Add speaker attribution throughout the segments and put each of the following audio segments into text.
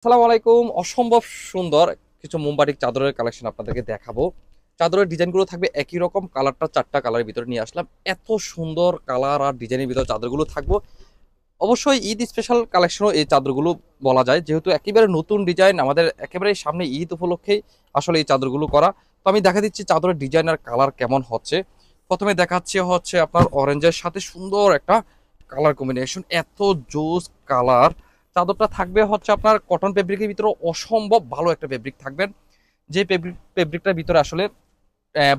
Speaker 1: আসসালামু আলাইকুম। অসম্ভব সুন্দর কিছু মোমবাটিক চাদরের কালেকশন আপনাদেরকে দেখাবো। চাদরের ডিজাইনগুলো থাকবে একই রকম, কালারটা ৪টা কালারের ভিতরে নিয়ে আসলাম। এত সুন্দর কালার আর ডিজাইনের ভিতরে চাদরগুলো থাকবো। অবশ্যই ঈদ স্পেশাল কালেকশনও এই চাদরগুলো বলা যায়, যেহেতু একেবারে নতুন ডিজাইন, আমাদের একেবারে সামনে ঈদ উপলক্ষেই আসলে এই চাদরগুলো করা। তো আমি দেখা দিচ্ছি চাদরের ডিজাইন আর কালার কেমন হচ্ছে। প্রথমে দেখাচ্ছে হচ্ছে আপনার অরেঞ্জের সাথে সুন্দর একটা কালার কম্বিনেশন, এত জোস কালার। চাদরটা থাকবে হচ্ছে আপনার কটন ফেব্রিকের ভিতরে, অসম্ভব ভালো একটা ফেব্রিক থাকবেন। যে ফেব্রিকটার ভিতরে আসলে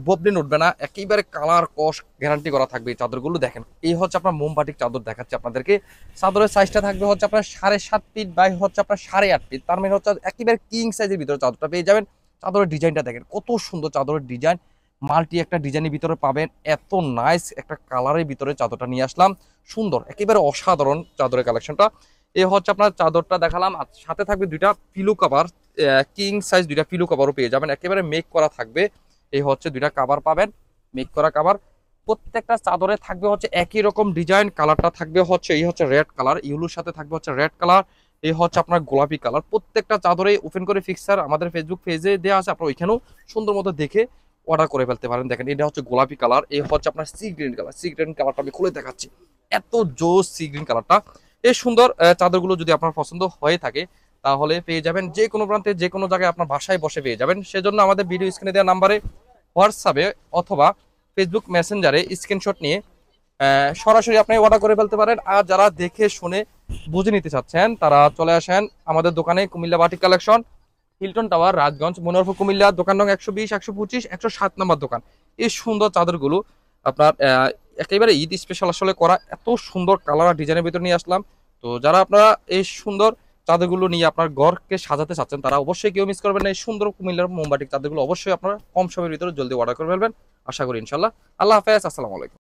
Speaker 1: ববলিন উঠবে না, একেবারে কালার কস গ্যারান্টি করা থাকবে এই চাদরগুলো। দেখেন, এই হচ্ছে আপনার মোমবাটিক চাদর দেখাচ্ছে আপনাদেরকে। চাদরের সাইজটা থাকবে হচ্ছে আপনার 7.5 ফিট বাই হচ্ছে আপনার 8.5 ফিট, তার মানে হচ্ছে একেবারে কিং সাইজের ভিতরে চাদরটা পেয়ে যাবেন। চাদরের ডিজাইনটা দেখেন কত সুন্দর, চাদরের ডিজাইন মাল্টি একটা ডিজাইনের ভিতরে পাবেন। এত নাইস একটা কালারের ভিতরে চাদরটা নিয়ে আসলাম, সুন্দর একেবারে অসাধারণ চাদরের কালেকশনটা। এ হচ্ছে আপনার চাদরটা দেখালাম, আর সাথে থাকবে দুইটা পিলো কভার, কিং সাইজ দুইটা পিলো কভারও পেয়ে যাবেন, একেবারে মেক করা থাকবে। এই হচ্ছে দুইটা কাভার পাবেন, মেক করা কাভার। প্রত্যেকটা চাদরে থাকবে হচ্ছে একই রকম ডিজাইন, কালারটা থাকবে হচ্ছে এই হচ্ছে রেড কালার, ইউলোর সাথে থাকবে হচ্ছে রেড কালার, এই হচ্ছে আপনার গোলাপি কালার। প্রত্যেকটা চাদরে ওপেন করে ফিক্সার আমাদের ফেসবুক পেজে দেওয়া আছে, আপনার ওইখানেও সুন্দর মতো দেখে অর্ডার করে ফেলতে পারেন। দেখেন, এটা হচ্ছে গোলাপি কালার, এই হচ্ছে আপনার sea green colour. Sea green কালারটা আমি খুলে দেখাচ্ছি, এত জোস সি গ্রিন কালারটা। এই সুন্দর চাদরগুলো যদি আপনার পছন্দ হয়ে থাকে তাহলে পেয়ে যাবেন যে কোনো প্রান্তে, যে কোনো জায়গায় আপনার বাসায় বসে পেয়ে যাবেন। সেজন্য আমাদের ভিডিও স্ক্রিনে দেওয়া নাম্বারে হোয়াটসঅ্যাপে অথবা ফেসবুক মেসেঞ্জারে স্ক্রিনশট নিয়ে সরাসরি আপনি অর্ডার করে ফেলতে পারেন। আর যারা দেখে শুনে বুঝে নিতে চাচ্ছেন তারা চলে আসেন আমাদের দোকানে, Comilla batik collection, Hilton tower, Rajganj, Manoharpur, Comilla. দোকান নং 120, 125, 107 নম্বর দোকান। এই সুন্দর চাদরগুলো আপনার একেবারে ঈদ স্পেশাল আসলে করা, এত সুন্দর কালার আর ডিজাইনের ভিতরে নিয়ে আসলাম। তো যারা আপনারা এই সুন্দর চাদরগুলো নিয়ে আপনার ঘরকে সাজাতে চাচ্ছেন তারা অবশ্যই কেউ মিস করবেন না। এই সুন্দর কুমিল্লার মোমবাটিক চাদরগুলো অবশ্যই আপনারা কম সময়ের ভিতরে জলদি অর্ডার করে ফেলবেন, আশা করি ইনশাল্লাহ। আল্লাহ হাফেজ, আসসালামু আলাইকুম।